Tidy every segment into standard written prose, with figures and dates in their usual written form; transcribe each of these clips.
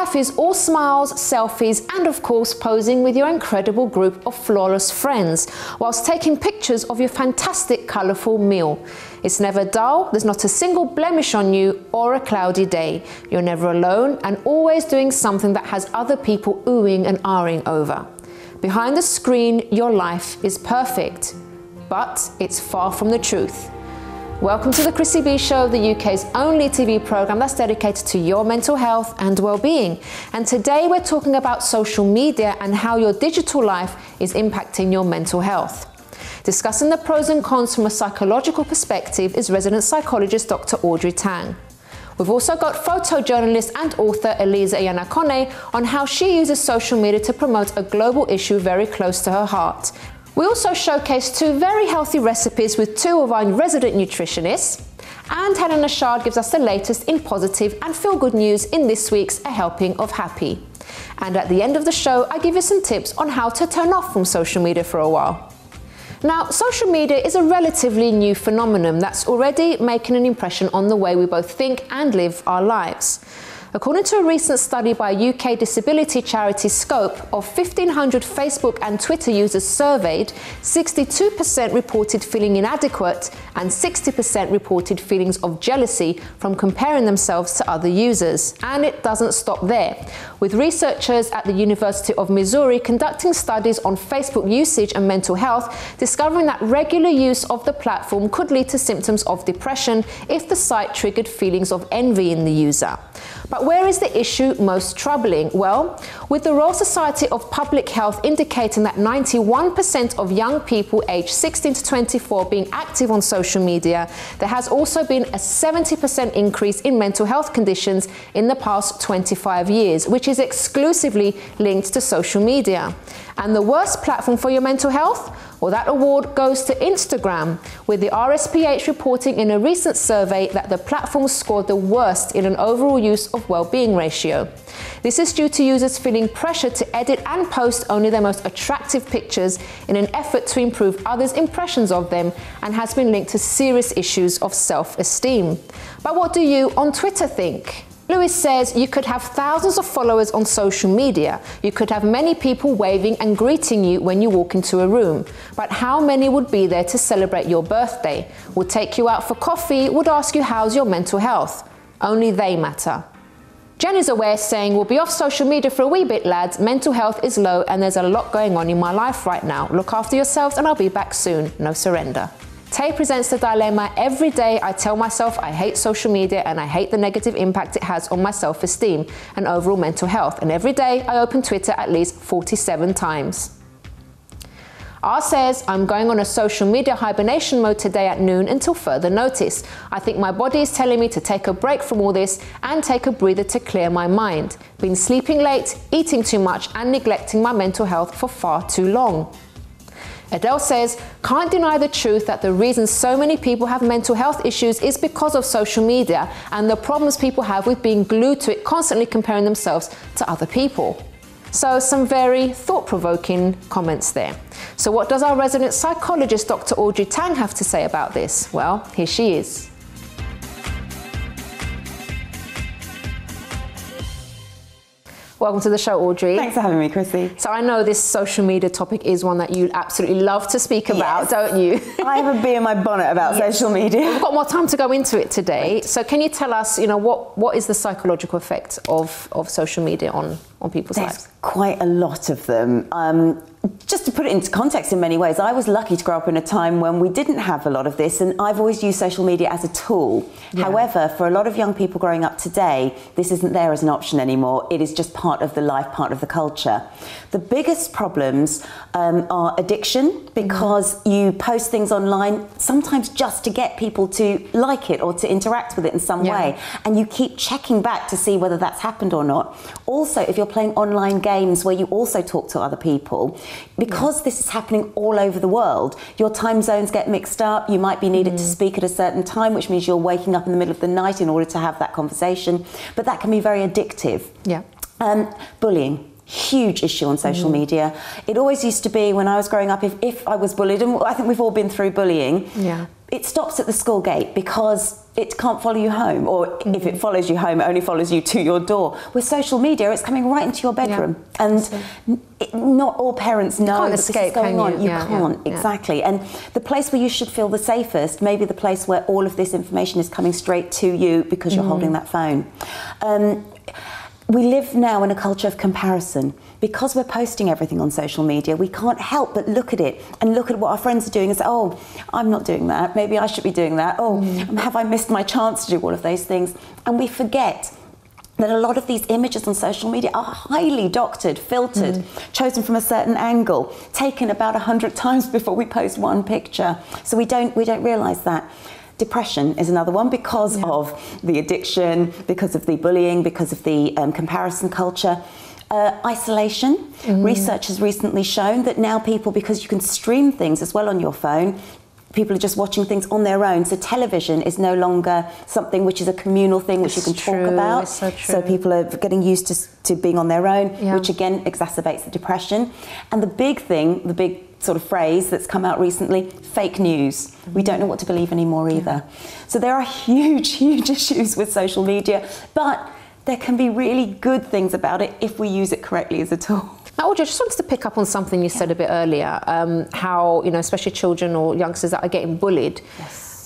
life is all smiles, selfies, and of course posing with your incredible group of flawless friends, whilst taking pictures of your fantastic colourful meal. It's never dull, there's not a single blemish on you or a cloudy day. You're never alone and always doing something that has other people oohing and ahhing over. Behind the screen, your life is perfect, but it's far from the truth. Welcome to the Chrissy B Show, the UK's only TV programme that's dedicated to your mental health and well-being. And today we're talking about social media and how your digital life is impacting your mental health. Discussing the pros and cons from a psychological perspective is resident psychologist Dr. Audrey Tang. We've also got photojournalist and author Eliza Iannacone on how she uses social media to promote a global issue very close to her heart. We also showcase two very healthy recipes with two of our resident nutritionists, and Helena Shard gives us the latest in positive and feel-good news in this week's A Helping of Happy. And at the end of the show, I give you some tips on how to turn off from social media for a while. Now, social media is a relatively new phenomenon that's already making an impression on the way we both think and live our lives. According to a recent study by UK disability charity Scope, of 1,500 Facebook and Twitter users surveyed, 62% reported feeling inadequate and 60% reported feelings of jealousy from comparing themselves to other users. And it doesn't stop there, with researchers at the University of Missouri conducting studies on Facebook usage and mental health, discovering that regular use of the platform could lead to symptoms of depression if the site triggered feelings of envy in the user. But where is the issue most troubling? Well, with the Royal Society of Public Health indicating that 91% of young people aged 16 to 24 being active on social media, there has also been a 70% increase in mental health conditions in the past 25 years, which is exclusively linked to social media. And the worst platform for your mental health? Well, that award goes to Instagram, with the RSPH reporting in a recent survey that the platform scored the worst in an overall use of well-being ratio. This is due to users feeling pressure to edit and post only their most attractive pictures in an effort to improve others' impressions of them, and has been linked to serious issues of self-esteem. But what do you on Twitter think? Lewis says you could have thousands of followers on social media. You could have many people waving and greeting you when you walk into a room. But how many would be there to celebrate your birthday, would take you out for coffee, would ask you how's your mental health? Only they matter. Jen is aware, saying, we'll be off social media for a wee bit, lads. Mental health is low and there's a lot going on in my life right now. Look after yourselves and I'll be back soon. No surrender. Tay presents the dilemma. Every day I tell myself I hate social media and I hate the negative impact it has on my self-esteem and overall mental health. And every day I open Twitter at least 47 times. R says, I'm going on a social media hibernation mode today at noon until further notice. I think my body is telling me to take a break from all this and take a breather to clear my mind. Been sleeping late, eating too much and neglecting my mental health for far too long. Adele says, can't deny the truth that the reason so many people have mental health issues is because of social media and the problems people have with being glued to it, constantly comparing themselves to other people. So some very thought-provoking comments there. So what does our resident psychologist Dr. Audrey Tang have to say about this? Well, here she is. Welcome to the show, Audrey. Thanks for having me, Chrissy. So I know this social media topic is one that you absolutely love to speak about, don't you? I have a bee in my bonnet about social media. We've got more time to go into it today. Right. So can you tell us, what is the psychological effect of social media on people's lives? Quite a lot of them. Just to put it into context in many ways, I was lucky to grow up in a time when we didn't have a lot of this, and I've always used social media as a tool. Yeah. However, for a lot of young people growing up today, this isn't there as an option anymore. It is just part of the life, part of the culture. The biggest problems are addiction, because you post things online sometimes just to get people to like it or to interact with it in some way, and you keep checking back to see whether that's happened or not. Also, if you're playing online games where you also talk to other people, because this is happening all over the world, your time zones get mixed up. You might be needed to speak at a certain time, which means you're waking up in the middle of the night in order to have that conversation. But that can be very addictive. Yeah. Bullying. huge issue on social media. It always used to be when I was growing up, if I was bullied, and I think we've all been through bullying, it stops at the school gate because it can't follow you home, or if it follows you home, it only follows you to your door. With social media, it's coming right into your bedroom, and not all parents know that this is going on. You can't, exactly. And the place where you should feel the safest, maybe the place where all of this information is coming straight to you because you're holding that phone. We live now in a culture of comparison. Because we're posting everything on social media, we can't help but look at it and look at what our friends are doing and say, oh, I'm not doing that, maybe I should be doing that, oh, have I missed my chance to do all of those things? And we forget that a lot of these images on social media are highly doctored, filtered, chosen from a certain angle, taken about 100 times before we post one picture. So we don't realise that. Depression is another one because of the addiction, because of the bullying, because of the comparison culture. Isolation. Research has recently shown that now people, because you can stream things as well on your phone, people are just watching things on their own. So television is no longer something which is a communal thing which you can talk about. It's so true. So people are getting used to being on their own, which again exacerbates the depression. And the big thing, the big sort of phrase that's come out recently, fake news. We don't know what to believe anymore either. So there are huge, huge issues with social media, but there can be really good things about it if we use it correctly as a tool. Now, Audrey, I just wanted to pick up on something you said a bit earlier, how, you know, especially children or youngsters that are getting bullied,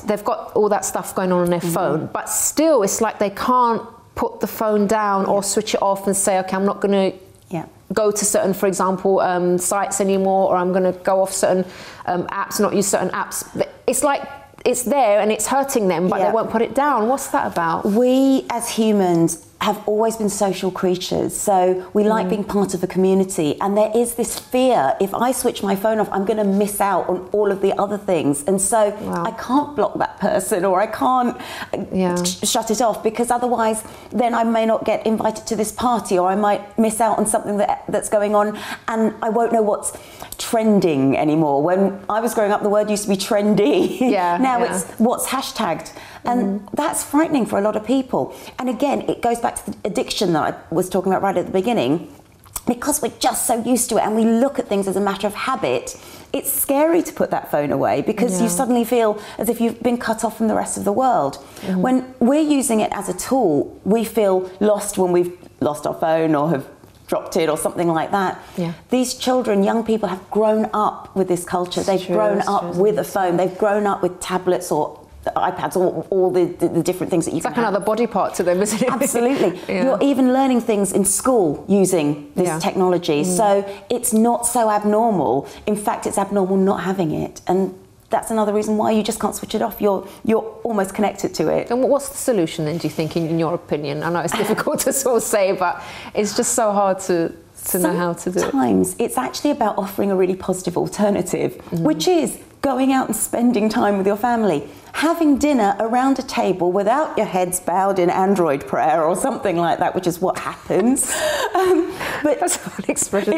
they've got all that stuff going on their phone, but still it's like they can't put the phone down or switch it off and say, okay, I'm not going to go to certain, for example, sites anymore, or I'm going to go off certain apps, not use certain apps. It's like it's there and it's hurting them, but they won't put it down. What's that about? We as humans have always been social creatures, so we like being part of a community, and there is this fear, if I switch my phone off, I'm going to miss out on all of the other things, and so I can't block that person, or I can't shut it off, because otherwise then I may not get invited to this party, or I might miss out on something that's going on, and I won't know what's trending anymore. When I was growing up, the word used to be trendy. Now it's what's hashtagged. And that's frightening for a lot of people. And again, it goes back to the addiction that I was talking about right at the beginning. Because we're just so used to it and we look at things as a matter of habit, it's scary to put that phone away, because you suddenly feel as if you've been cut off from the rest of the world. When we're using it as a tool, we feel lost when we've lost our phone or have dropped it or something like that. These children, young people, have grown up with this culture. They've grown up with a phone. They've grown up with tablets or iPads, or all the different things that you can have. It's like another body part to them, isn't it? Absolutely. You're even learning things in school using this technology. So it's not so abnormal. In fact, it's abnormal not having it. And that's another reason why you just can't switch it off. You're almost connected to it. And what's the solution then, do you think, in your opinion? I know it's difficult to sort of say, but it's just so hard to know how to do it. Sometimes it's actually about offering a really positive alternative, which is going out and spending time with your family. Having dinner around a table without your heads bowed in Android prayer or something like that, which is what happens. But that's an expression.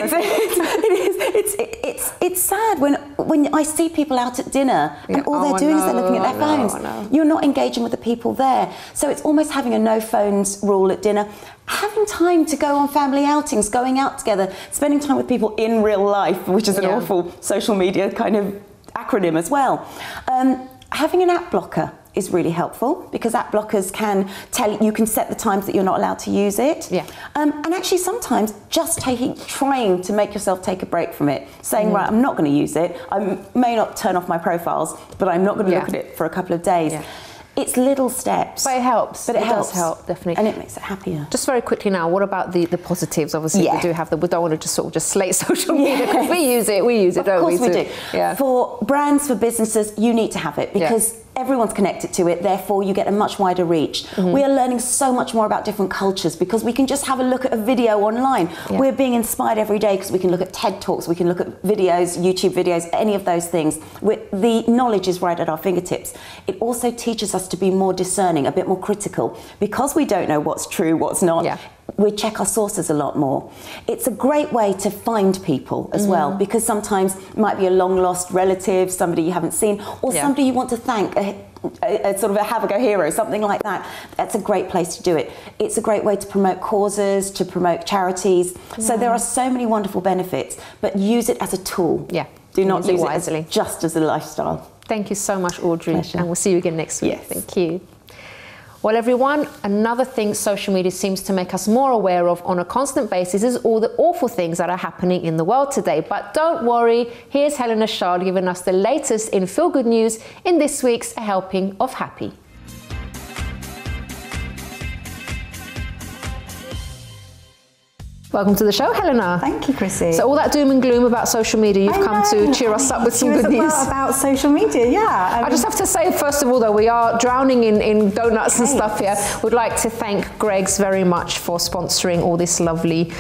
It's sad when I see people out at dinner and all they're doing is they're looking at their phones. You're not engaging with the people there. So it's almost having a no phones rule at dinner. Having time to go on family outings, going out together, spending time with people in real life, which is an awful social media kind of acronym as well. Having an app blocker is really helpful, because app blockers can you can set the times that you're not allowed to use it. And actually sometimes just trying to make yourself take a break from it, saying, right, I'm not going to use it. I may not turn off my profiles, but I'm not going to look at it for a couple of days. It's little steps. But it helps. But it helps. Does help, definitely. And it makes it happier. Just very quickly now, what about the positives? Obviously, we do have we don't want to just sort of just slate social media, because we use it, don't we? Of course we do. For brands, for businesses, you need to have it, because everyone's connected to it, therefore you get a much wider reach. We are learning so much more about different cultures, because we can just have a look at a video online. We're being inspired every day, because we can look at TED Talks, we can look at videos, YouTube videos, any of those things. The knowledge is right at our fingertips. It also teaches us to be more discerning, a bit more critical, because we don't know what's true, what's not. we check our sources a lot more. It's a great way to find people as well, because sometimes it might be a long lost relative, somebody you haven't seen, or somebody you want to thank, a sort of a have a go hero, something like that. That's a great place to do it. It's a great way to promote causes, to promote charities. So there are so many wonderful benefits, but use it as a tool. Yeah. Do not use it wisely. Just as a lifestyle. Thank you so much, Audrey. Pleasure. And we'll see you again next week. Yes. Thank you. Well, everyone, another thing social media seems to make us more aware of on a constant basis is all the awful things that are happening in the world today. But don't worry, here's Helena Shah giving us the latest in feel-good news in this week's A Helping of Happy. Welcome to the show, Helena. Thank you, Chrissy. So all that doom and gloom about social media, you've come to cheer us up with some good news. About social media, yeah. I just have to say, first of all, though, we are drowning in donuts and stuff here. We'd like to thank Greggs very much for sponsoring all this lovely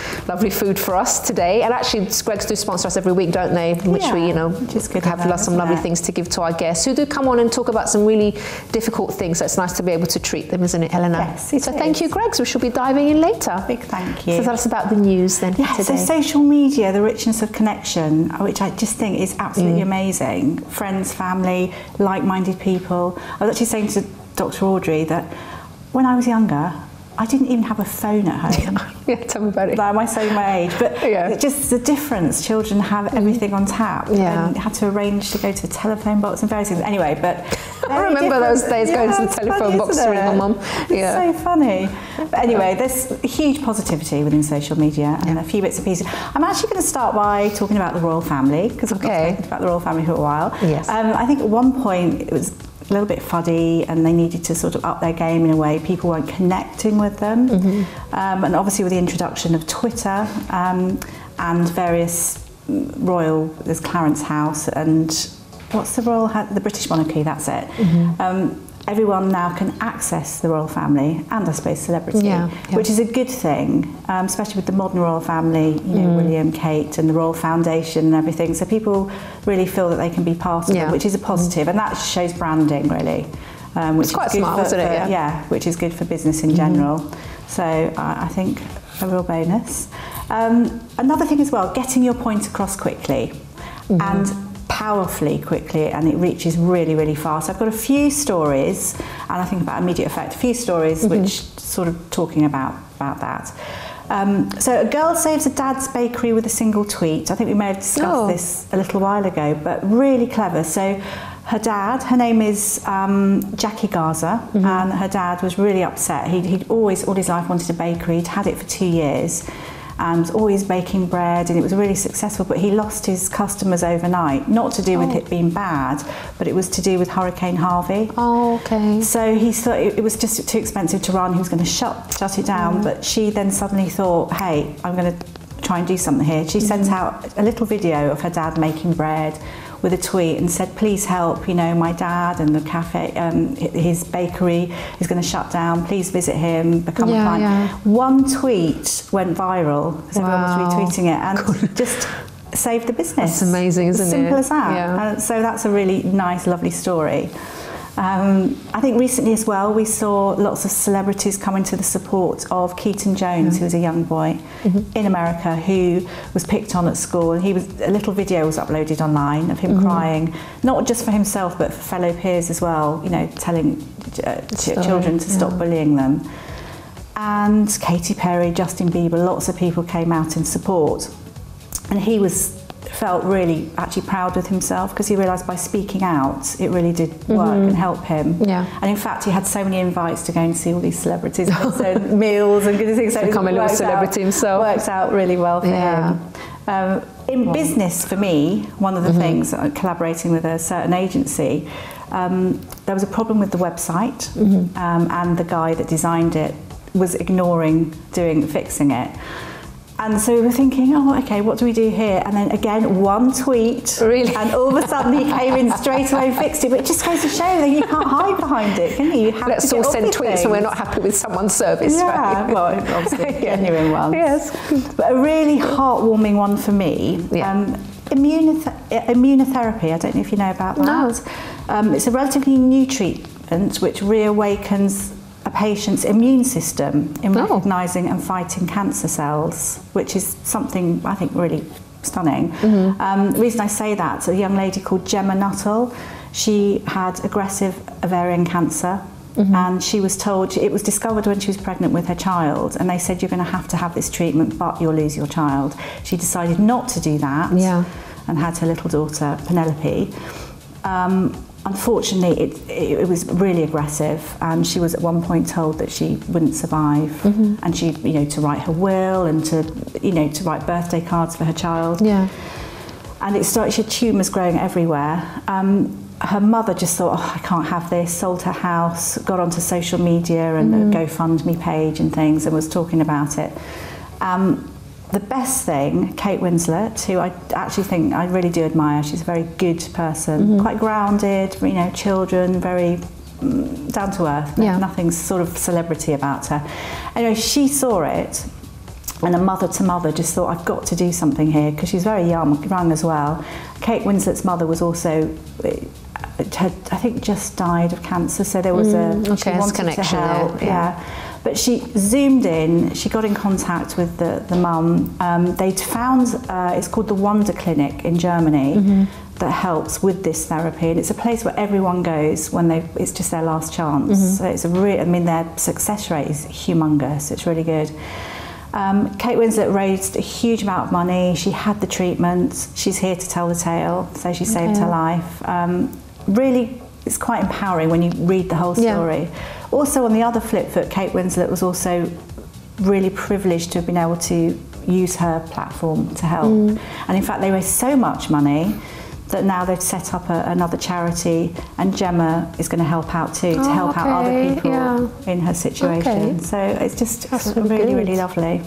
food for us today. And actually, Greggs do sponsor us every week, don't they? In which we, have some lovely things to give to our guests who do come on and talk about some really difficult things. So it's nice to be able to treat them, isn't it, Helena? Yes, it is. Thank you, Greggs. We shall be diving in later. Big thank you. So tell us about the news then today. So social media, the richness of connection, which I just think is absolutely amazing. Friends, family, like-minded people. I was actually saying to Dr. Audrey that when I was younger, I didn't even have a phone at home. Yeah, tell me about it. Am I saying my age? But just the difference. Children have everything on tap. And had to arrange to go to the telephone box and various things. Anyway, but I remember those days going to the telephone box to ring my mum. Yeah. It's so funny. But anyway, there's huge positivity within social media and a few bits and pieces. I'm actually going to start by talking about the royal family, because I've not spoken about the royal family for a while. Yes. I think at one point it was a little bit fuddy and they needed to sort of up their game in a way. People weren't connecting with them. And obviously with the introduction of Twitter and various there's Clarence House and what's the British monarchy, that's it. Everyone now can access the royal family and I suppose celebrity, which is a good thing, especially with the modern royal family, you know, William, Kate and the Royal Foundation and everything. So people really feel that they can be part of it, which is a positive, and that shows branding really. Which it's quite is good smart, isn't it? Yeah, which is good for business in general. So I think a real bonus. Another thing as well, getting your point across quickly and powerfully quickly, and it reaches really, really fast. I've got a few stories, and I think about immediate effect, a few stories which sort of talking about that. So a girl saves a dad's bakery with a single tweet. I think we may have discussed this a little while ago, but really clever. So her dad, her name is Jackie Garza, and her dad was really upset. He'd always, all his life, wanted a bakery. He'd had it for 2 years and always baking bread, and it was really successful, but he lost his customers overnight, not to do with it being bad, but it was to do with Hurricane Harvey. So he thought it was just too expensive to run. He was going to shut it down, but she then suddenly thought, hey, I'm going to try and do something here. She sent out a little video of her dad making bread with a tweet and said, please help, you know, my dad and the cafe, his bakery is going to shut down, please visit him, become a client. One tweet went viral because everyone was retweeting it and just saved the business. That's amazing, isn't it? Simple as that. So that's a really nice, lovely story. I think recently as well we saw lots of celebrities coming to the support of Keaton Jones, who was a young boy in America who was picked on at school, and a little video was uploaded online of him crying, not just for himself but for fellow peers as well, you know, telling children to stop bullying them. And Katy Perry, Justin Bieber, lots of people came out in support, and he felt really actually proud with himself because he realised by speaking out it really did work and help him. And in fact he had so many invites to go and see all these celebrities, so meals and good things. So become a little celebrity himself. Works out really well for him. In business, for me, one of the things, collaborating with a certain agency, there was a problem with the website, and the guy that designed it was ignoring fixing it. And so we were thinking, oh, okay, what do we do here? And then again, one tweet, and all of a sudden he came in straight away and fixed it. But it just goes to show that you can't hide behind it, can you? Let's all send tweets when we're not happy with someo's service. Yeah, well, obviously genuine ones. Yes. But a really heartwarming one for me. Immunotherapy, I don't know if you know about that. No. It's a relatively new treatment which reawakens a patient's immune system in recognising and fighting cancer cells, which is something I think really stunning. The reason I say that, a young lady called Gemma Nuttall, she had aggressive ovarian cancer. And she was told, it was discovered when she was pregnant with her child, and they said, you're going to have this treatment, but you'll lose your child. She decided not to do that, and had her little daughter, Penelope. Unfortunately, it was really aggressive, and she was at one point told that she wouldn't survive, and she, to write her will and to write birthday cards for her child. And it started, she had tumours growing everywhere. Her mother just thought, I can't have this, sold her house, got onto social media and a GoFundMe page and things, and was talking about it. The best thing, Kate Winslet, who I actually think I really do admire, she's a very good person, quite grounded, children, very down to earth, nothing sort of celebrity about her. Anyway, she saw it, and a mother to mother just thought, I've got to do something here, because she's very young as well. Kate Winslet's mother was also, had, I think, just died of cancer, so there was she wanted to help. But she zoomed in, she got in contact with the mum. They'd found, it's called the Wonder Clinic in Germany, that helps with this therapy, and it's a place where everyone goes when it's just their last chance. So it's their success rate is humongous, it's really good. Kate Winslet raised a huge amount of money, she had the treatment, she's here to tell the tale, so she saved her life. Really, it's quite empowering when you read the whole story. Also, on the other flip foot, Kate Winslet was also really privileged to have been able to use her platform to help. And in fact, they raised so much money that now they've set up another charity, and Gemma is going to help out too, to help out other people in her situation. So it's just really lovely.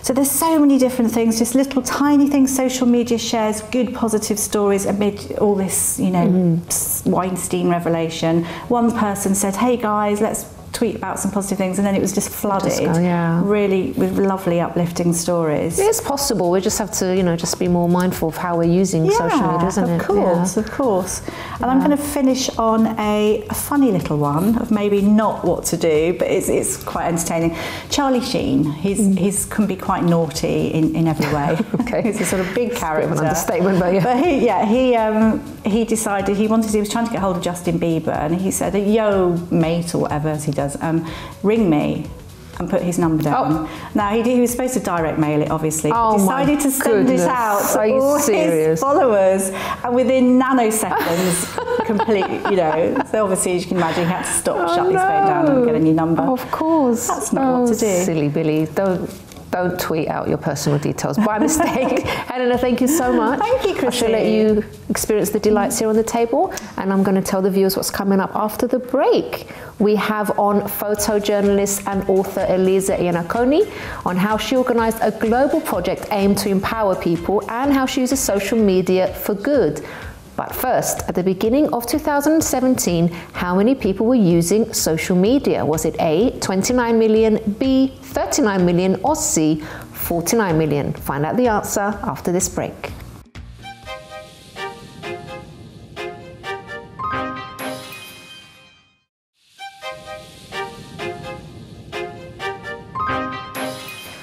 So there's so many different things, just little tiny things. Social media shares good positive stories amid all this, Weinstein revelation. One person said, hey guys, let's tweet about some positive things, and then it was just flooded, really, with lovely uplifting stories. It is possible, we just have to, just be more mindful of how we're using social media, isn't it? Of course. And I'm going to finish on a funny little one of maybe not what to do, but it's quite entertaining. Charlie Sheen, he's can be quite naughty in every way. He's a sort of big character. Bit of an understatement, but he decided he was trying to get hold of Justin Bieber, and he said, yo mate, or whatever as he does, ring me, and put his number down. Now he was supposed to direct mail it, obviously. Decided to send it out to all his followers, and within nanoseconds, completely, So obviously, as you can imagine, he had to stop, shut his phone down, and get a new number. Of course, that's not what to do. Silly Billy, don't tweet out your personal details by mistake. Helena, thank you so much. Thank you, Chrissy. I shall let you experience the delights here on the table, and I'm going to tell the viewers what's coming up after the break. We have on photojournalist and author Elisa Iannacone on how she organised a global project aimed to empower people and how she uses social media for good. But first, at the beginning of 2017, how many people were using social media? Was it A, 29 million, B, 39 million, or C, 49 million? Find out the answer after this break.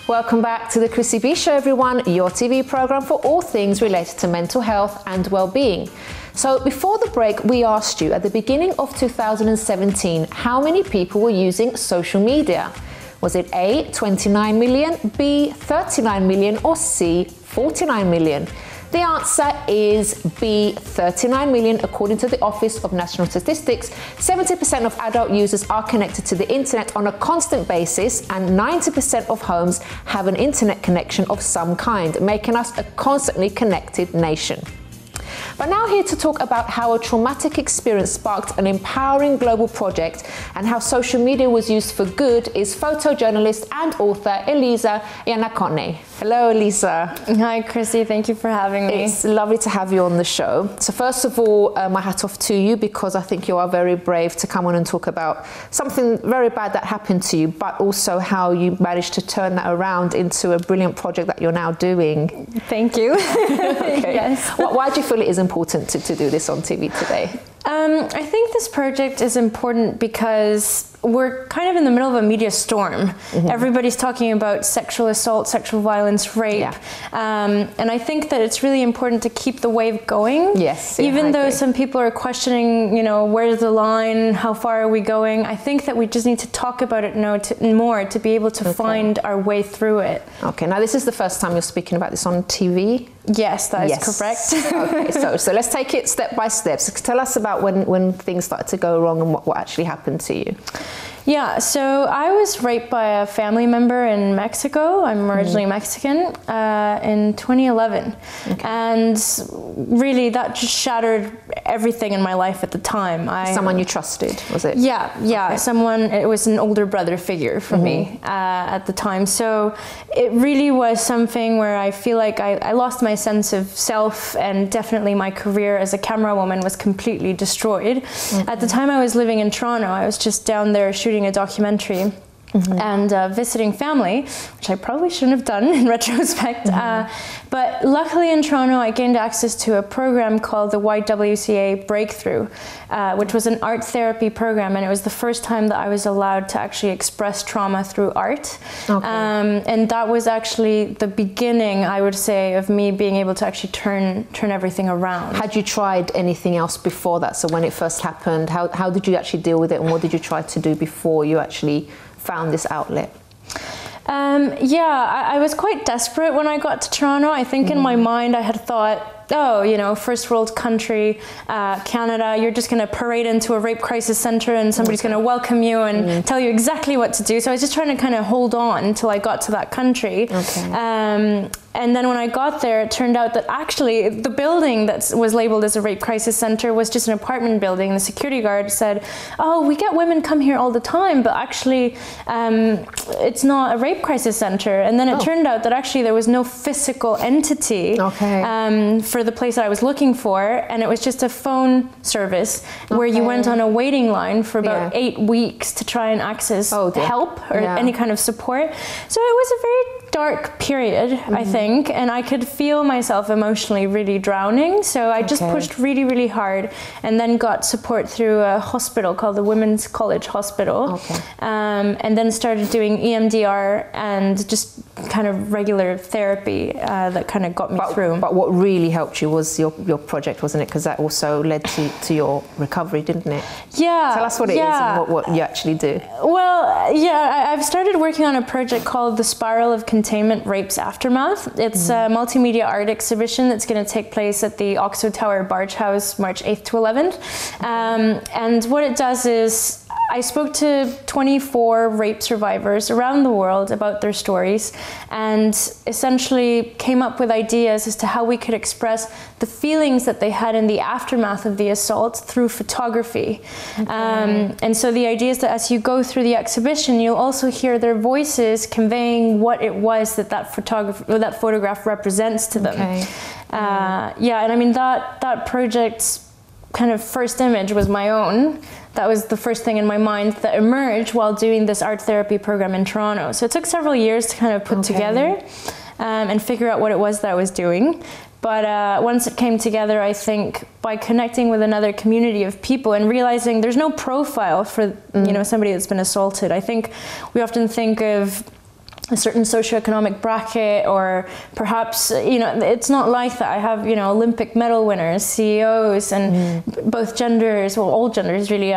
Welcome back to the Chrissy B Show, everyone, your TV program for all things related to mental health and well-being. So before the break, we asked you at the beginning of 2017, how many people were using social media? Was it A, 29 million, B, 39 million, or C, 49 million? The answer is B, 39 million. According to the Office of National Statistics, 70% of adult users are connected to the internet on a constant basis, and 90% of homes have an internet connection of some kind, making us a constantly connected nation. But now here to talk about how a traumatic experience sparked an empowering global project and how social media was used for good is photojournalist and author Elisa Iannacone. Hello, Elisa. Hi, Chrissy. Thank you for having me. It's lovely to have you on the show. So first of all, my hat off to you, because I think you are very brave to come on and talk about something very bad that happened to you, but also how you managed to turn that around into a brilliant project that you're now doing. Thank you. Okay. Yes. Why do you feel it is important to do this on TV today? I think this project is important because we're kind of in the middle of a media storm. Everybody's talking about sexual assault, sexual violence, rape. And I think that it's really important to keep the wave going. Yes. Even though some people are questioning, you know, where's the line? How far are we going? I think that we just need to talk about it more to be able to find our way through it. Okay, now this is the first time you're speaking about this on TV? Yes, that is correct. Okay, so let's take it step by step. So tell us about when things started to go wrong and what actually happened to you. Yeah, so I was raped by a family member in Mexico. I'm originally Mexican, in 2011. And really that just shattered everything in my life at the time. Someone you trusted, was it? Yeah, it was an older brother figure for me at the time. So it really was something where I feel like I lost my sense of self, and definitely my career as a camera woman was completely destroyed. At the time I was living in Toronto. I was just down there shooting a documentary and visiting family, which I probably shouldn't have done in retrospect. But luckily in Toronto, I gained access to a program called the YWCA Breakthrough, which was an art therapy program, and it was the first time that I was allowed to actually express trauma through art. And that was actually the beginning, I would say, of me being able to actually turn everything around. Had you tried anything else before that? So when it first happened, how did you actually deal with it, and what did you try to do before you actually found this outlet? I was quite desperate when I got to Toronto. I think in my mind I had thought, oh, you know, first world country, Canada, you're just going to parade into a rape crisis center and somebody's going to welcome you and tell you exactly what to do. So I was just trying to kind of hold on until I got to that country. And then when I got there, it turned out that actually the building that was labeled as a rape crisis center was just an apartment building. The security guard said, oh, we get women come here all the time, but actually it's not a rape crisis center. And then it turned out that actually there was no physical entity for the place that I was looking for. And it was just a phone service where you went on a waiting line for about 8 weeks to try and access help or any kind of support. So it was a very dark period, I think, and I could feel myself emotionally really drowning. So I just pushed really, really hard, and then got support through a hospital called the Women's College Hospital, and then started doing EMDR and just kind of regular therapy that kind of got me through. But what really helped you was your project, wasn't it? Because that also led to your recovery, didn't it? Yeah. Tell us what it is and what you actually do. Well, I've started working on a project called The Spiral of Containment Rapes Aftermath. It's a multimedia art exhibition that's going to take place at the Oxo Tower Barge House March 8th to 11th. And what it does is I spoke to 24 rape survivors around the world about their stories, and essentially came up with ideas as to how we could express the feelings that they had in the aftermath of the assault through photography. And so the idea is that as you go through the exhibition, you'll also hear their voices conveying what it was that photograph represents to them. And I mean that project's kind of first image was my own. That was the first thing in my mind that emerged while doing this art therapy program in Toronto. So it took several years to kind of put together and figure out what it was that I was doing. But once it came together, I think by connecting with another community of people and realizing there's no profile for you know, somebody that's been assaulted. I think we often think of a certain socioeconomic bracket, or perhaps, you know, it's not like that. I have, you know, Olympic medal winners, CEOs, and both genders, well, all genders really,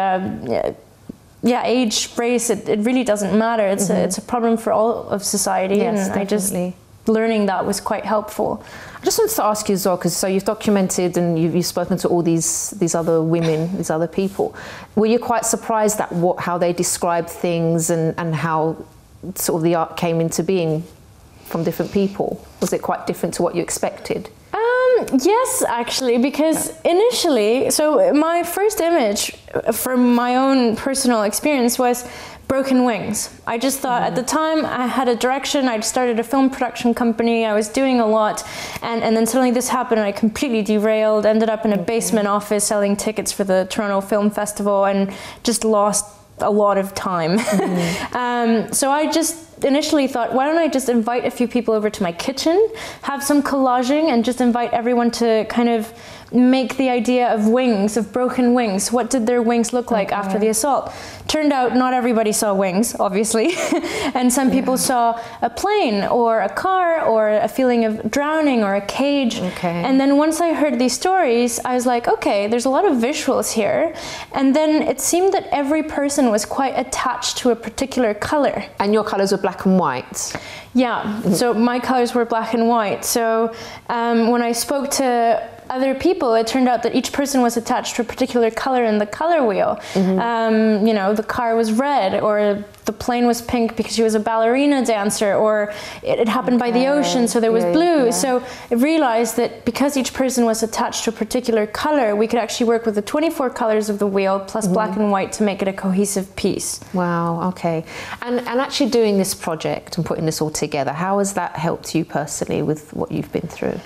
age, race, it really doesn't matter. It's a problem for all of society. Yes, and definitely. Learning that was quite helpful. I just wanted to ask you as well, because so you've documented and you've spoken to all these other women, these other people. Were you quite surprised at how they described things and how sort of the art came into being from different people? Was it quite different to what you expected? Yes, actually, because initially, so my first image from my own personal experience was broken wings. I just thought at the time I had a direction, I'd started a film production company, I was doing a lot, and then suddenly this happened and I completely derailed, ended up in a basement office selling tickets for the Toronto Film Festival and just lost a lot of time. So I just initially thought, why don't I just invite a few people over to my kitchen, have some collaging, and just invite everyone to kind of make the idea of wings, of broken wings. What did their wings look like after the assault? Turned out not everybody saw wings, obviously. And some people saw a plane or a car or a feeling of drowning or a cage. And then once I heard these stories, I was like, okay, there's a lot of visuals here. And then it seemed that every person was quite attached to a particular color. And your colors were black and white? Yeah, so my colors were black and white. So when I spoke to other people, it turned out that each person was attached to a particular color in the color wheel. You know, the car was red, or the plane was pink because she was a ballerina dancer, or it happened by the ocean, so there was blue. So I realized that because each person was attached to a particular color, we could actually work with the 24 colors of the wheel plus black and white to make it a cohesive piece. Wow, okay. And actually doing this project and putting this all together, how has that helped you personally with what you've been through?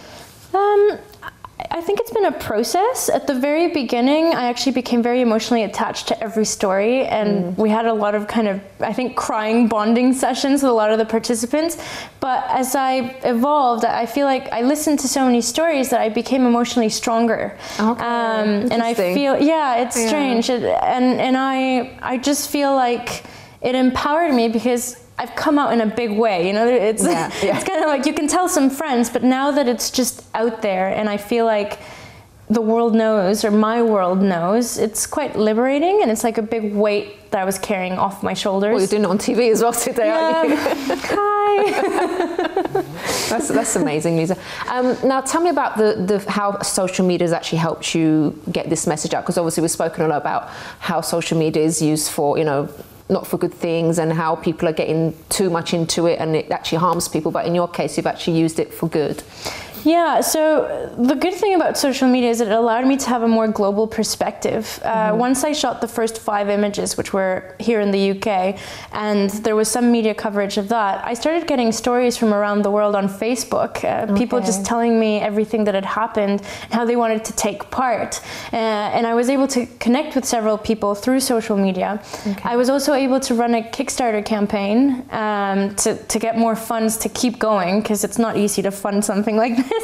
I think it's been a process. At the very beginning, I actually became very emotionally attached to every story, and we had a lot of kind of, I think, crying bonding sessions with a lot of the participants. But as I evolved, I feel like I listened to so many stories that I became emotionally stronger. And I feel, it's strange. And I just feel like it empowered me because I've come out in a big way, you know. It's it's kind of like you can tell some friends, but now that it's just out there and I feel like the world knows, or my world knows, it's quite liberating, and it's like a big weight that I was carrying off my shoulders. Well, you're doing it on TV as well today, aren't you? Hi. That's amazing, Lisa. Now tell me about how social media has actually helped you get this message out, because obviously we've spoken a lot about how social media is used for, you know, not for good things, and how people are getting too much into it and it actually harms people, but in your case you've actually used it for good. Yeah, so the good thing about social media is that it allowed me to have a more global perspective. Once I shot the first 5 images, which were here in the UK, and there was some media coverage of that, I started getting stories from around the world on Facebook, people just telling me everything that had happened and how they wanted to take part. And I was able to connect with several people through social media. I was also able to run a Kickstarter campaign to get more funds to keep going, because it's not easy to fund something like this.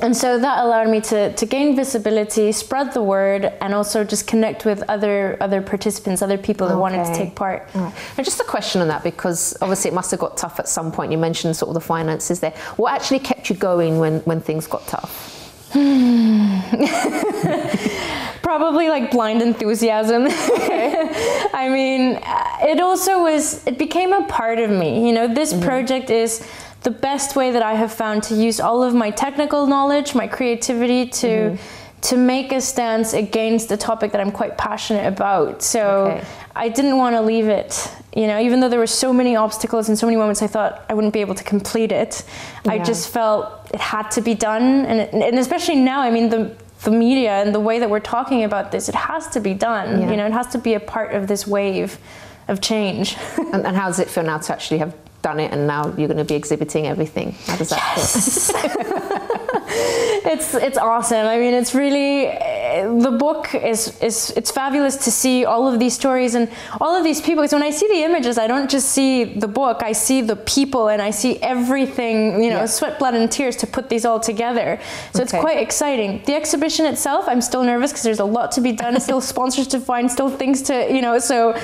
And so that allowed me to gain visibility, spread the word, and also just connect with other participants, other people that wanted to take part. And just a question on that, because obviously it must have got tough at some point. You mentioned sort of the finances there. What actually kept you going when things got tough? Probably like blind enthusiasm. I mean, it became a part of me. You know, this project is the best way that I have found to use all of my technical knowledge, my creativity to make a stance against a topic that I'm quite passionate about. So I didn't want to leave it, you know, even though there were so many obstacles and so many moments I thought I wouldn't be able to complete it. I just felt it had to be done. And especially now, I mean, the media and the way that we're talking about this, it has to be done. You know, it has to be a part of this wave of change. And how does it feel now to actually have done it, and now you're going to be exhibiting everything? How does that feel? It's awesome. I mean, it's really, the book it's fabulous to see all of these stories and all of these people, because when I see the images, I don't just see the book, I see the people, and I see everything, you know, sweat, blood and tears to put these all together. So it's quite exciting. The exhibition itself, I'm still nervous because there's a lot to be done, still sponsors to find, still things to, you know, so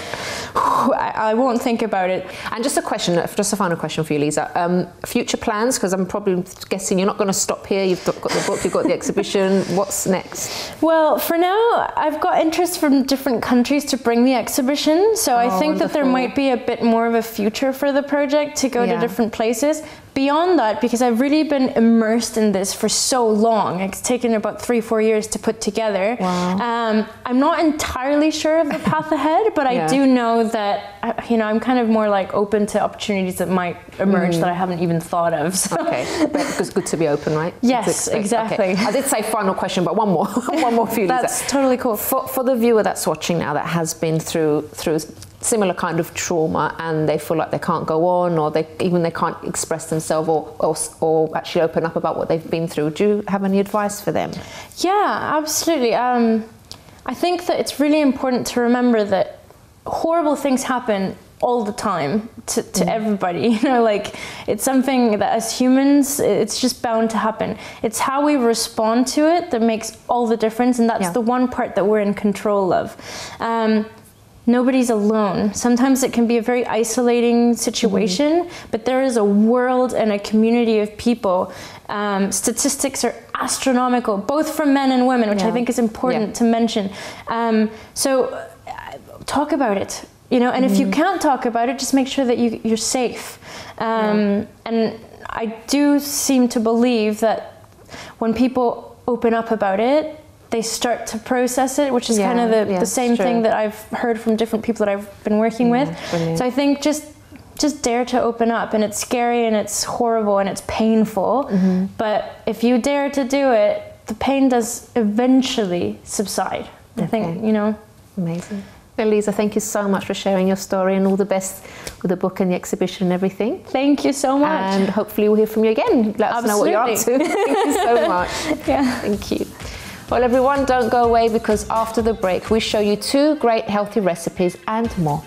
I won't think about it. And just a final question for you, Lisa. Future plans, because I'm probably guessing you're not going to stop here. You've got the book, you've got the exhibition. What's next? Well, for now, I've got interest from different countries to bring the exhibition. So I think that there might be a bit more of a future for the project to go to different places. Beyond that, because I've really been immersed in this for so long, it's taken about 3-4 years to put together. I'm not entirely sure of the path ahead, but I do know that, you know, I'm kind of more like open to opportunities that might emerge that I haven't even thought of. So. But it's good to be open, right? Yes, exactly. I did say final question, but one more for you, Lisa. That's totally cool. For the viewer that's watching now that has been through similar kind of trauma, and they feel like they can't go on, or they can't express themselves or actually open up about what they've been through, do you have any advice for them? Yeah, absolutely. I think that it's really important to remember that horrible things happen all the time to everybody, you know, like it's something that as humans, it's just bound to happen. It's how we respond to it that makes all the difference, and that's the one part that we're in control of. Nobody's alone. Sometimes it can be a very isolating situation, but there is a world and a community of people. Statistics are astronomical, both for men and women, which I think is important to mention. So talk about it, you know, and if you can't talk about it, just make sure that you're safe. And I do seem to believe that when people open up about it, they start to process it, which is kind of the same thing that I've heard from different people that I've been working with. Brilliant. So I think just dare to open up, and it's scary and it's horrible and it's painful, but if you dare to do it, the pain does eventually subside. I think, you know. Amazing. Well, Lisa, thank you so much for sharing your story, and all the best with the book and the exhibition and everything. Thank you so much. And hopefully we'll hear from you again. Let us know what you're up to. Thank you so much. Thank you. Well, everyone, don't go away, because after the break, we show you 2 great healthy recipes and more.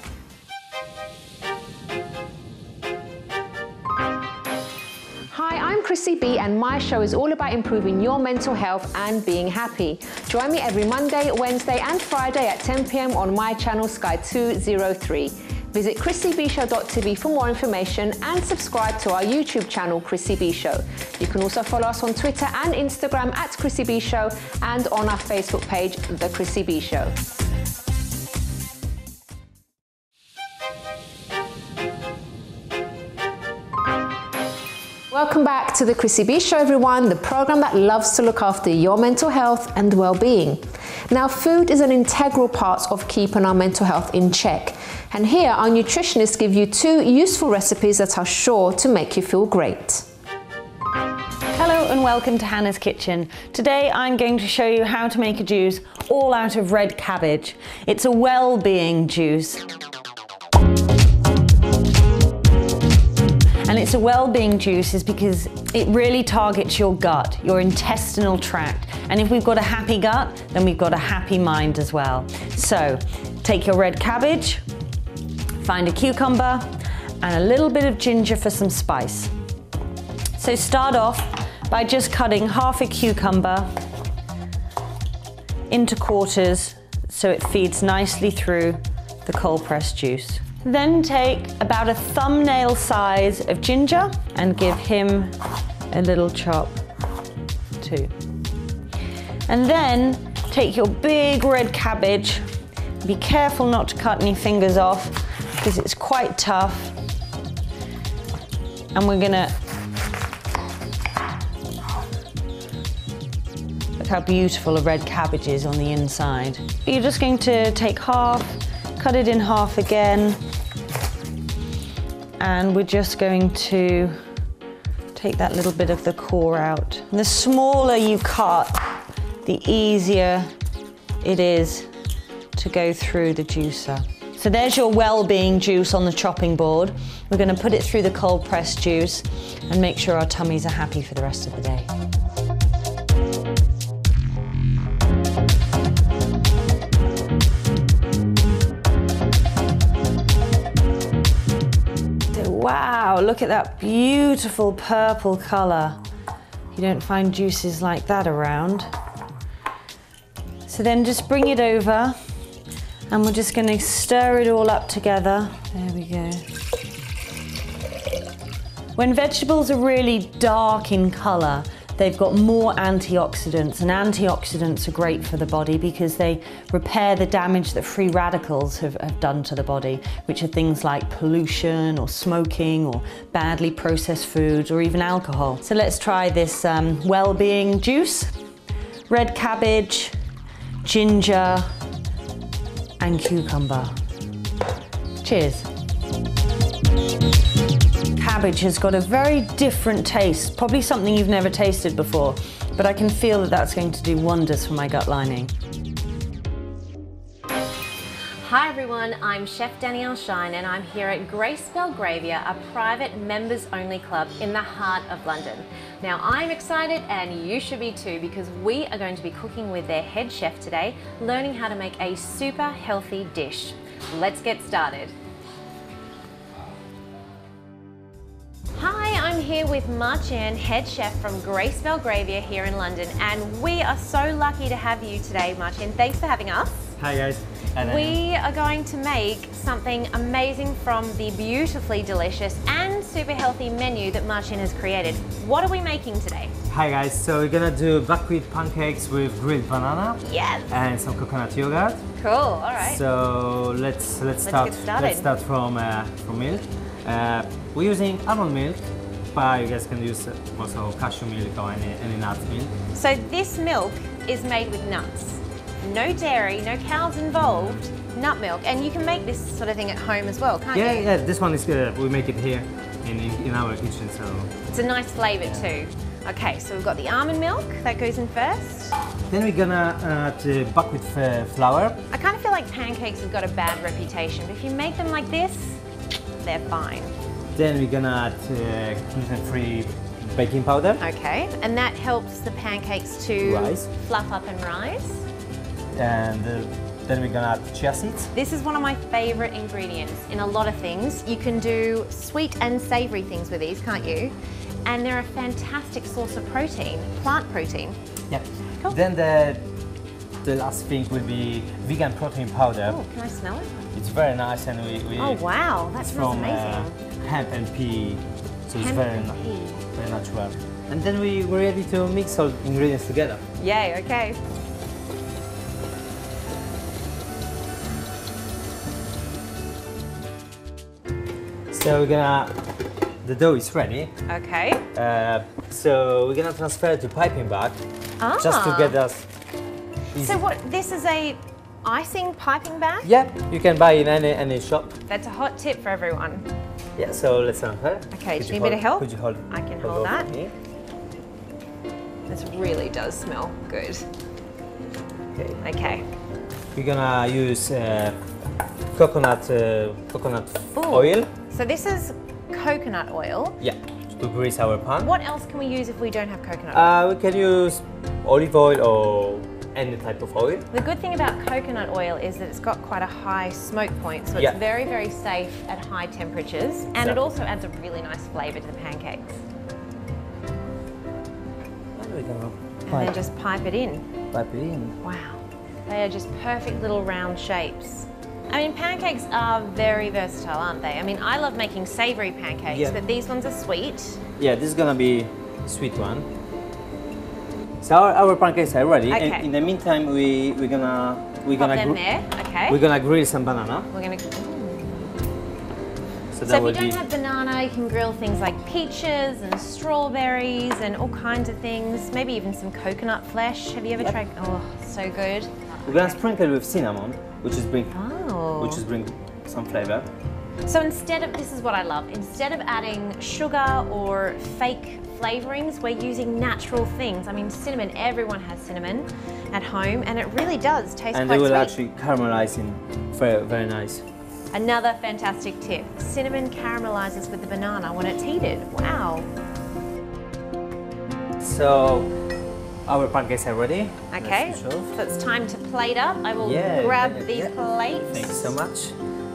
Hi, I'm Chrissy B, and my show is all about improving your mental health and being happy. Join me every Monday, Wednesday and Friday at 10 p.m. on my channel Sky 203. Visit chrissybshow.tv for more information, and subscribe to our YouTube channel, Chrissy B Show. You can also follow us on Twitter and Instagram at Chrissy B Show, and on our Facebook page, The Chrissy B Show. Welcome back to The Chrissy B Show, everyone, the program that loves to look after your mental health and well-being. Now, food is an integral part of keeping our mental health in check. And here, our nutritionists give you 2 useful recipes that are sure to make you feel great. Hello and welcome to Hannah's Kitchen. Today I'm going to show you how to make a juice all out of red cabbage. It's a well-being juice. And it's a well-being juice is because it really targets your gut, your intestinal tract. And if we've got a happy gut, then we've got a happy mind as well. So take your red cabbage, find a cucumber, and a little bit of ginger for some spice. So start off by just cutting half a cucumber into quarters so it feeds nicely through the cold pressed juice. Then take about a thumbnail size of ginger and give him a little chop too. And then take your big red cabbage. Be careful not to cut any fingers off because it's quite tough. And we're gonna, look how beautiful a red cabbage is on the inside. You're just going to take half, cut it in half again, and we're just going to take that little bit of the core out. And the smaller you cut, the easier it is to go through the juicer. So there's your well-being juice on the chopping board. We're going to put it through the cold pressed juice and make sure our tummies are happy for the rest of the day. Wow, look at that beautiful purple colour. You don't find juices like that around. So then just bring it over and we're just going to stir it all up together. There we go. When vegetables are really dark in colour, they've got more antioxidants, and antioxidants are great for the body because they repair the damage that free radicals have done to the body, which are things like pollution or smoking or badly processed foods or even alcohol. So let's try this well-being juice. Red cabbage, ginger and cucumber. Cheers. Cabbage has got a very different taste, probably something you've never tasted before, but I can feel that that's going to do wonders for my gut lining. Hi everyone, I'm Chef Danielle Shine and I'm here at Grace Belgravia, a private members-only club in the heart of London. Now I'm excited and you should be too, because we are going to be cooking with their head chef today, learning how to make a super healthy dish. Let's get started. here with Marcin, head chef from Grace Belgravia here in London, and we are so lucky to have you today, Marcin. Thanks for having us. Hi guys. We are going to make something amazing from the beautifully delicious and super healthy menu that Marcin has created. What are we making today? Hi guys, so we're gonna do buckwheat pancakes with grilled banana. Yes. And some coconut yogurt. Cool, all right. So let's start. get started. Let's start from milk. We're using almond milk, but you guys can use also cashew milk or any nut milk. So this milk is made with nuts. No dairy, no cows involved, nut milk, and you can make this sort of thing at home as well, can't you? Yeah, this one is good. We make it here in our kitchen, so. It's a nice flavour too. Okay, so we've got the almond milk, that goes in first. Then we're gonna add buckwheat flour. I kind of feel like pancakes have got a bad reputation, but if you make them like this, they're fine. Then we're gonna add gluten-free baking powder. Okay, and that helps the pancakes to Rise. fluff up and rise. And then we're gonna add chia seeds. This is one of my favourite ingredients in a lot of things. You can do sweet and savoury things with these, can't you? And they're a fantastic source of protein, plant protein. Yeah. Cool. Then the last thing will be vegan protein powder. Oh, can I smell it? It's very nice, and we Oh wow, that it's smells from amazing. hemp and pea, so it's Hemp very and pea. very natural. And then we're ready to mix all ingredients together. Yay, okay. So the dough is ready. Okay. So we're gonna transfer it to piping bag, just to get us easy. So what, this is a icing piping bag? Yeah, you can buy in any shop. That's a hot tip for everyone. Yeah, so let's transfer. Okay, Could do you you need a bit of help? Could you hold? I can hold hold both that. of me? This really does smell good. Okay. Okay. We're gonna use coconut Ooh. oil. So this is coconut oil. Yeah, to grease our pan. What else can we use if we don't have coconut oil? We can use olive oil or any type of oil. The good thing about coconut oil is that it's got quite a high smoke point, so it's Yeah. very, very safe at high temperatures, and it Exactly. also adds a really nice flavour to the pancakes. And we're gonna And then just pipe it in. pipe it in. Wow, they are just perfect little round shapes. I mean, pancakes are very versatile, aren't they? I mean, I love making savoury pancakes, Yeah. but these ones are sweet. Yeah, this is gonna be a sweet one. So our pancakes are ready. Okay. And in the meantime, we're gonna Pop them there, okay. we're gonna grill some banana. We're gonna. So So that if will you don't be have banana, you can grill things like peaches and strawberries and all kinds of things. Maybe even some coconut flesh. Have you ever tried? Oh, so good. we're gonna sprinkle with cinnamon, which is bring Oh. some flavor. So instead of, this is what I love, instead of adding sugar or fake flavorings, we're using natural things. I mean, cinnamon, everyone has cinnamon at home, and it really does taste And quite they will sweet. actually caramelize in very, very nice. Another fantastic tip, cinnamon caramelizes with the banana when it's heated. Wow. So our pancakes are ready. Okay, Nice and so shoved. it's time to plate up. I will Yeah, grab yeah, these yeah. plates. Thank you so much.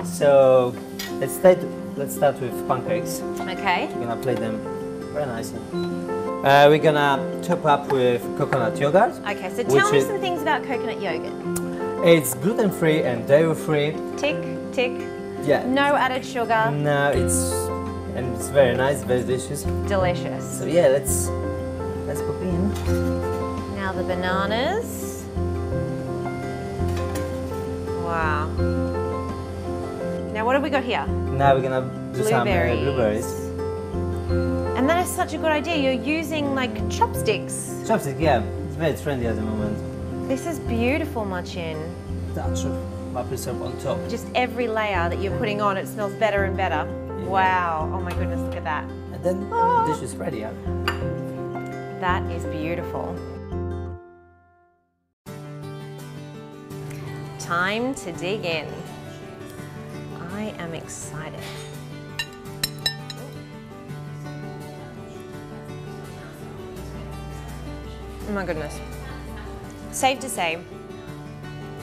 So let's start with pancakes. Okay. We're gonna plate them very nicely. We're gonna top up with coconut yogurt. Okay, so which tell me is- some things about coconut yogurt. It's gluten-free and dairy-free. Tick, tick. Yeah. No added sugar. No, it's very nice, very delicious. Delicious. So yeah, let's pop in. Now the bananas. Wow. Now what have we got here? Now we're gonna do some blueberries. And that is such a good idea. You're using like chopsticks. Chopstick, yeah, it's very trendy at the moment. This is beautiful, Marcin. Touch of maple syrup on top. Just every layer that you're putting on, it smells better and better. Yeah. Wow. Oh my goodness, look at that. And then the dish is ready. Yeah. That is beautiful. Time to dig in. I am excited. Oh my goodness. Safe to say,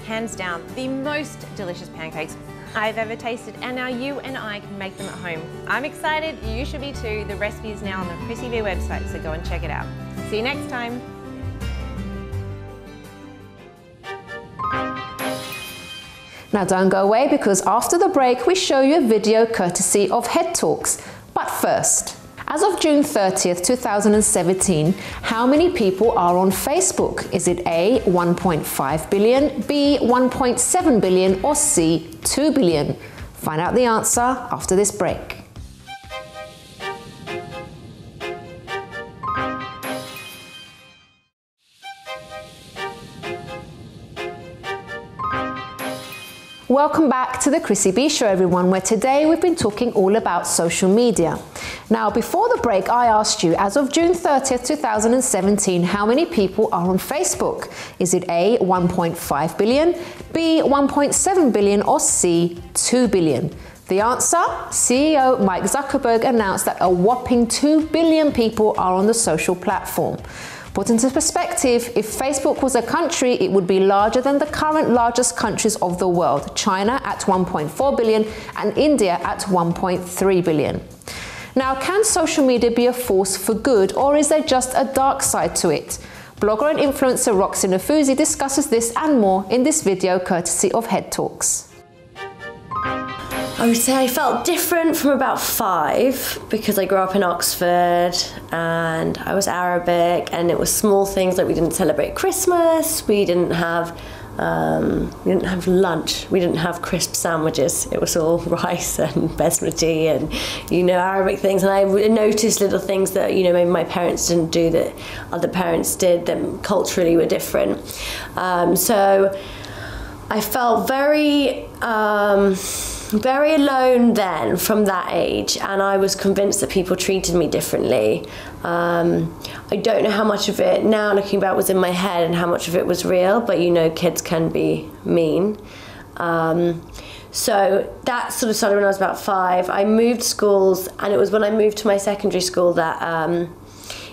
hands down, the most delicious pancakes I've ever tasted, and now you and I can make them at home. I'm excited, you should be too. The recipe is now on the Chrissy B website, so go and check it out. See you next time. Now don't go away, because after the break we show you a video courtesy of Head Talks. But first, as of June 30th, 2017, how many people are on Facebook? Is it A, 1.5 billion, B, 1.7 billion, or C, 2 billion? Find out the answer after this break. Welcome back to the Chrissy B Show, everyone, where today we've been talking all about social media. Now, before the break, I asked you, as of June 30th, 2017, how many people are on Facebook? Is it A, 1.5 billion, B, 1.7 billion, or C, 2 billion? The answer? CEO Mike Zuckerberg announced that a whopping 2 billion people are on the social platform. Put into perspective, if Facebook was a country, it would be larger than the current largest countries of the world, China at 1.4 billion and India at 1.3 billion. Now, can social media be a force for good, or is there just a dark side to it? Blogger and influencer Roxy Nafouzi discusses this and more in this video courtesy of Head Talks. I would say I felt different from about 5 because I grew up in Oxford and I was Arabic, and it was small things like we didn't celebrate Christmas, we didn't have lunch, we didn't have crisp sandwiches, it was all rice and basmati and, you know, Arabic things, and I noticed little things that, you know, maybe my parents didn't do that other parents did that culturally were different. So I felt very alone then from that age, and I was convinced that people treated me differently. I don't know how much of it, now looking back, was in my head and how much of it was real, but you know, kids can be mean. So that sort of started when I was about 5. I moved schools, and it was when I moved to my secondary school that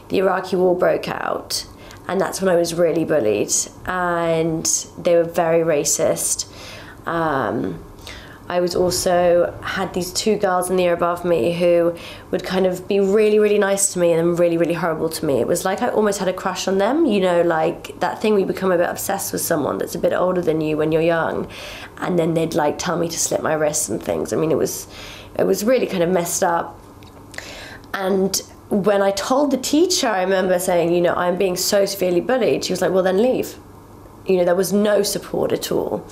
the Iraqi war broke out, and that's when I was really bullied, and they were very racist. I was also had these 2 girls in the year above me who would kind of be really, really nice to me and then really, really horrible to me. It was like I almost had a crush on them, you know, like that thing where you become a bit obsessed with someone that's a bit older than you when you're young, and then they'd like tell me to slit my wrists and things. I mean, it was really kind of messed up. And when I told the teacher, I remember saying, you know, I'm being so severely bullied. She was like, well, then leave. You know, there was no support at all.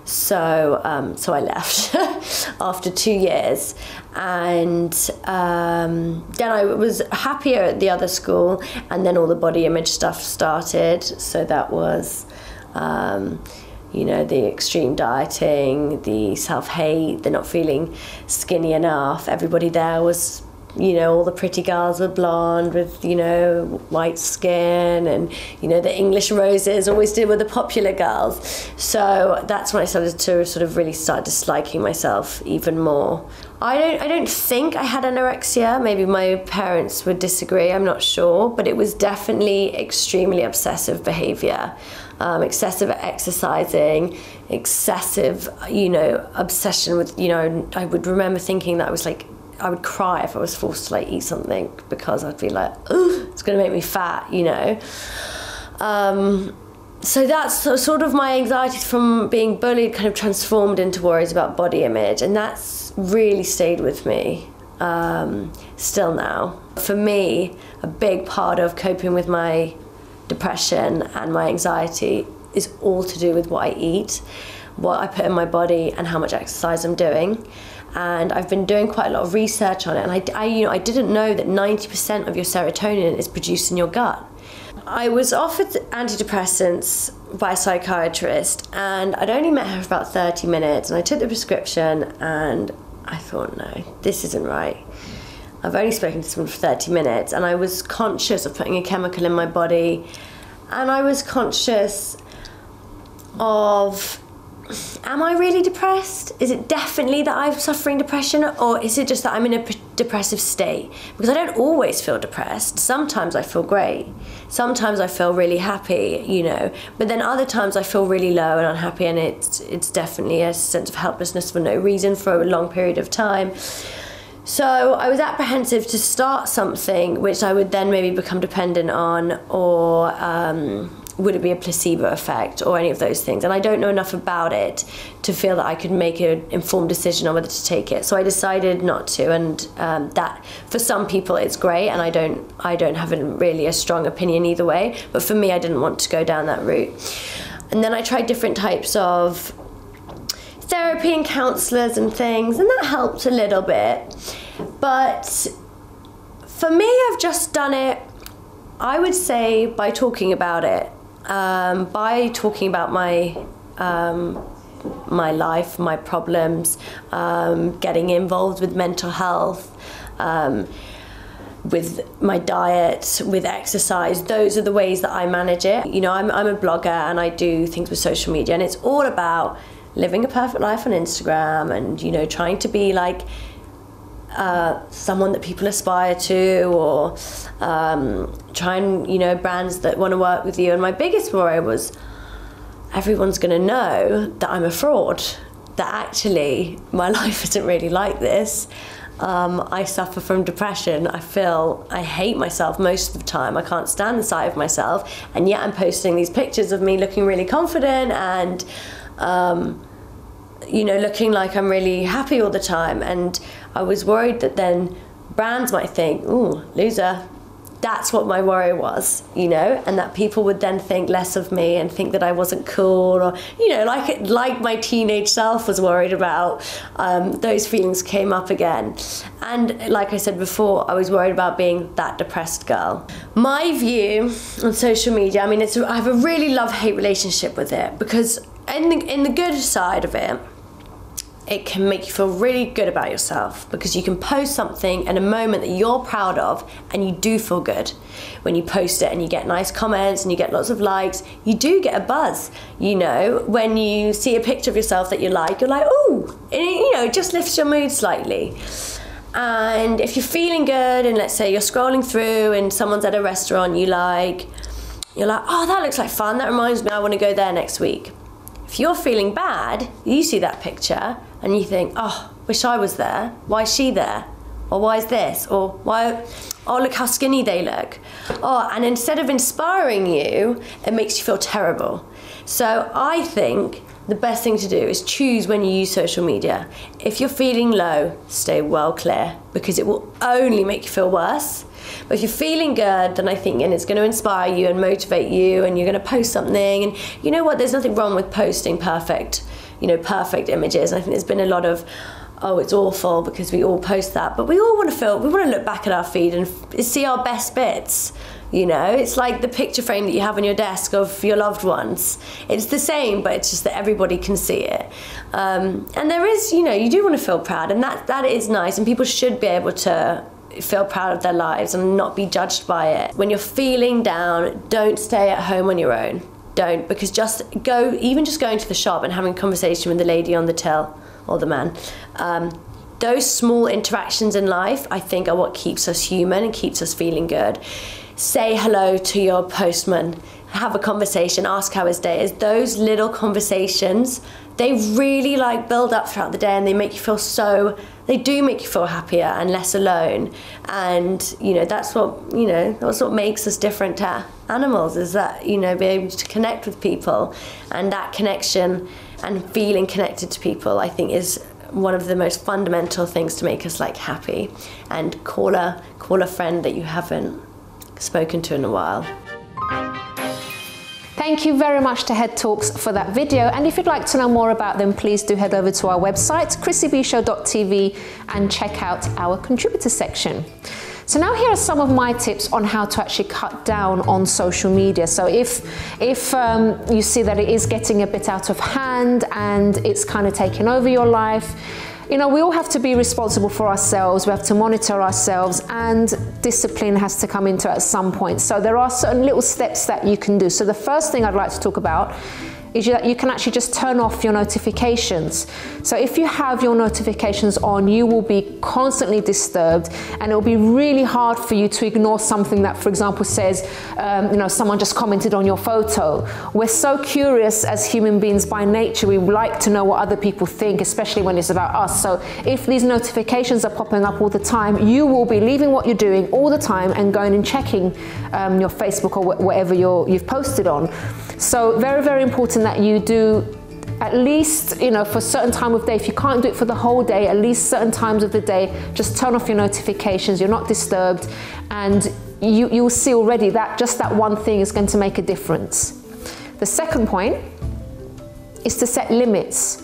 So I left after 2 years, and then I was happier at the other school, and then all the body image stuff started. So that was, you know, the extreme dieting, the self-hate, the not feeling skinny enough. Everybody there was, you know, all the pretty girls were blonde with, you know, white skin, and, you know, the English roses always did with the popular girls. So that's when I started to sort of really start disliking myself even more. I don't think I had anorexia. Maybe my parents would disagree, I'm not sure, but it was definitely extremely obsessive behavior. Excessive exercising, excessive, you know, obsession with, you know, I would remember thinking that I would cry if I was forced to like eat something, because I'd be like, oh, it's going to make me fat, you know. So that's sort of my anxiety from being bullied kind of transformed into worries about body image, and that's really stayed with me still now. For me, a big part of coping with my depression and my anxiety is all to do with what I eat, what I put in my body, and how much exercise I'm doing. And I've been doing quite a lot of research on it, and I didn't know that 90% of your serotonin is produced in your gut. I was offered antidepressants by a psychiatrist, and I'd only met her for about 30 minutes, and I took the prescription, and I thought, no, this isn't right. I've only spoken to someone for 30 minutes, and I was conscious of putting a chemical in my body, and I was conscious of, am I really depressed? Is it definitely that I'm suffering depression, or is it just that I'm in a depressive state, because I don't always feel depressed. Sometimes I feel great. Sometimes I feel really happy, you know, but then other times I feel really low and unhappy, and it's definitely a sense of helplessness for no reason for a long period of time. So I was apprehensive to start something which I would then maybe become dependent on, or would it be a placebo effect, or any of those things. And I don't know enough about it to feel that I could make an informed decision on whether to take it. So I decided not to, and that for some people it's great, and I don't have really a strong opinion either way. But for me, I didn't want to go down that route. And then I tried different types of therapy and counsellors and things, and that helped a little bit. But for me, I've just done it, I would say, by talking about it, by talking about my life, my problems, getting involved with mental health, with my diet, with exercise. Those are the ways that I manage it. You know, I'm a blogger and I do things with social media, and it's all about living a perfect life on Instagram and, you know, trying to be like someone that people aspire to, or trying, you know, brands that want to work with you. And my biggest worry was everyone's going to know that I'm a fraud, that actually my life isn't really like this. I suffer from depression. I hate myself most of the time. I can't stand the sight of myself, and yet I'm posting these pictures of me looking really confident and you know, looking like I'm really happy all the time. And I was worried that then brands might think, ooh, loser. That's what my worry was, you know, and that people would then think less of me and think that I wasn't cool, or, you know, like my teenage self was worried about. Those feelings came up again. And like I said before, I was worried about being that depressed girl. My view on social media, I mean, I have a really love-hate relationship with it, because in the good side of it, it can make you feel really good about yourself, because you can post something in a moment that you're proud of, and you do feel good when you post it and you get nice comments and you get lots of likes. You do get a buzz, you know, when you see a picture of yourself that you like, you're like, ooh, and it, you know, it just lifts your mood slightly. And if you're feeling good, and let's say you're scrolling through and someone's at a restaurant you're like, oh, that looks like fun, that reminds me, I want to go there next week. If you're feeling bad, you see that picture and you think, oh, wish I was there. Why is she there? Or why is this? Or why, oh, look how skinny they look. Oh, and instead of inspiring you, it makes you feel terrible. So I think the best thing to do is choose when you use social media. If you're feeling low, stay well clear, because it will only make you feel worse. But if you're feeling good, then I think, and it's going to inspire you and motivate you, and you're going to post something, and you know what, there's nothing wrong with posting perfect images. I think there's been a lot of, oh, it's awful because we all post that, but we all want to look back at our feed and see our best bits. You know, it's like the picture frame that you have on your desk of your loved ones. It's the same, but it's just that everybody can see it. And there is, you know, you do want to feel proud, and that is nice, and people should be able to feel proud of their lives and not be judged by it. When you're feeling down, don't stay at home on your own. Don't, because even just going to the shop and having a conversation with the lady on the till, or the man, those small interactions in life, I think, are what keeps us human and keeps us feeling good. Say hello to your postman, have a conversation, ask how his day is. Those little conversations, they really build up throughout the day, and they do make you feel happier and less alone. And, you know, that's what makes us different to animals, is that, you know, being able to connect with people, and that connection and feeling connected to people, I think, is one of the most fundamental things to make us happy. And call a friend that you haven't spoken to in a while. Thank you very much to Head Talks for that video, and if you'd like to know more about them, please do head over to our website, chrissybshow.tv, and check out our contributor section. So now here are some of my tips on how to actually cut down on social media. So if you see that it is getting a bit out of hand and it's kind of taking over your life, you know, we all have to be responsible for ourselves. We have to monitor ourselves, and discipline has to come into it at some point. So there are certain little steps that you can do. So the first thing I'd like to talk about is that you can actually just turn off your notifications. So if you have your notifications on, you will be constantly disturbed, and it will be really hard for you to ignore something that, for example, says, you know, someone just commented on your photo. We're so curious as human beings by nature. We like to know what other people think, especially when it's about us. So if these notifications are popping up all the time, you will be leaving what you're doing all the time and going and checking your Facebook or whatever you've posted on. So very, very important that you do at least, you know, for a certain time of day. If you can't do it for the whole day, at least certain times of the day, just turn off your notifications. You're not disturbed, and you'll see already that just that one thing is going to make a difference. The second point is to set limits.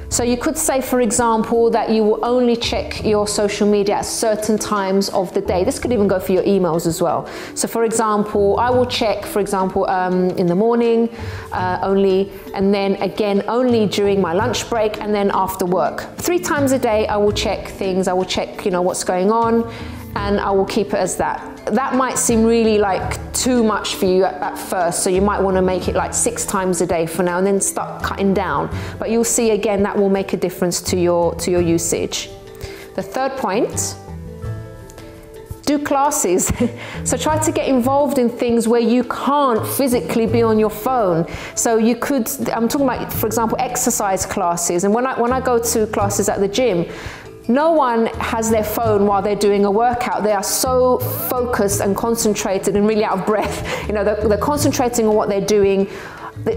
So you could say, for example, that you will only check your social media at certain times of the day. This could even go for your emails as well. So for example, I will check, for example, in the morning only, and then again only during my lunch break, and then after work. 3 times a day I will check things. I will check, you know, what's going on, and I will keep it as that. That might seem really like too much for you at first, so you might want to make it like 6 times a day for now, and then start cutting down. But you'll see again that will make a difference to your usage. The third point, do classes. So try to get involved in things where you can't physically be on your phone. So you could, I'm talking about, for example, exercise classes. And when I go to classes at the gym, no one has their phone while they're doing a workout. They are so focused and concentrated and really out of breath. You know, they're concentrating on what they're doing.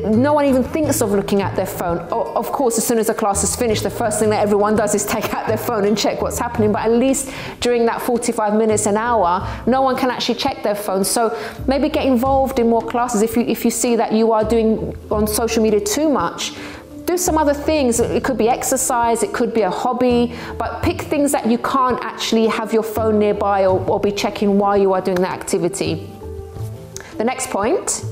No one even thinks of looking at their phone. Of course, as soon as the class is finished, the first thing that everyone does is take out their phone and check what's happening. But at least during that 45 minutes, an hour, no one can actually check their phone. So maybe get involved in more classes. If you see that you are doing on social media too much, do some other things. It could be exercise, it could be a hobby, but pick things that you can't actually have your phone nearby or be checking while you are doing that activity. The next point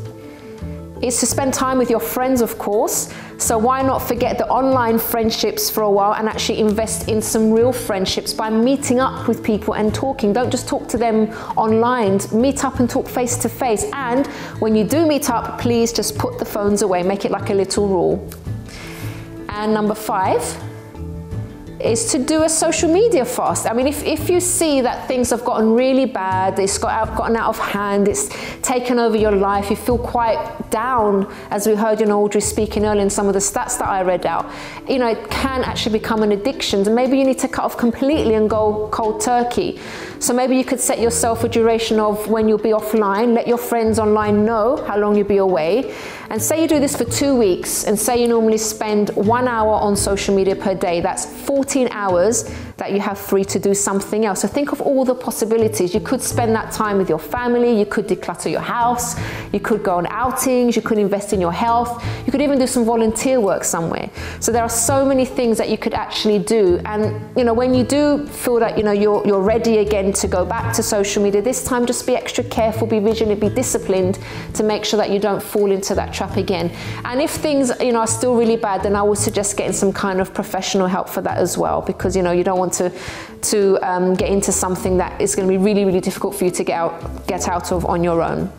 is to spend time with your friends, of course. So why not forget the online friendships for a while and actually invest in some real friendships by meeting up with people and talking. Don't just talk to them online. Meet up and talk face to face. And when you do meet up, please just put the phones away. Make it like a little rule. And number 5 is to do a social media fast. I mean, if you see that things have gotten really bad, it's gotten out of hand, it's taken over your life, you feel quite down, as we heard, you know, Audrey speaking earlier in some of the stats that I read out, you know, it can actually become an addiction. And maybe you need to cut off completely and go cold turkey. So maybe you could set yourself a duration of when you'll be offline, let your friends online know how long you'll be away, and say you do this for 2 weeks, and say you normally spend 1 hour on social media per day. That's 14 hours that you have free to do something else. So think of all the possibilities. You could spend that time with your family, you could declutter your house, you could go on outings, you could invest in your health, you could even do some volunteer work somewhere. So there are so many things that you could actually do. And you know, when you do feel that, you know, you're ready again to go back to social media, this time just be extra careful, be vigilant, be disciplined to make sure that you don't fall into that trap again. And if things, you know, are still really bad, then I would suggest getting some kind of professional help for that as well, because you know, you don't want to get into something that is going to be really, really difficult for you to get out of on your own.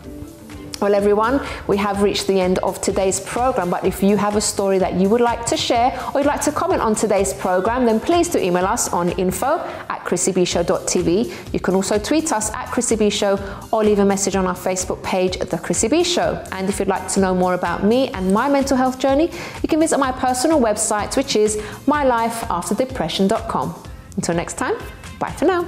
Well, everyone, we have reached the end of today's program, but if you have a story that you would like to share or you'd like to comment on today's program, then please do email us on info@chrissybshow.tv. You can also tweet us at Chrissy B Show or leave a message on our Facebook page, The Chrissy B Show. And if you'd like to know more about me and my mental health journey, you can visit my personal website, which is mylifeafterdepression.com. Until next time, bye for now.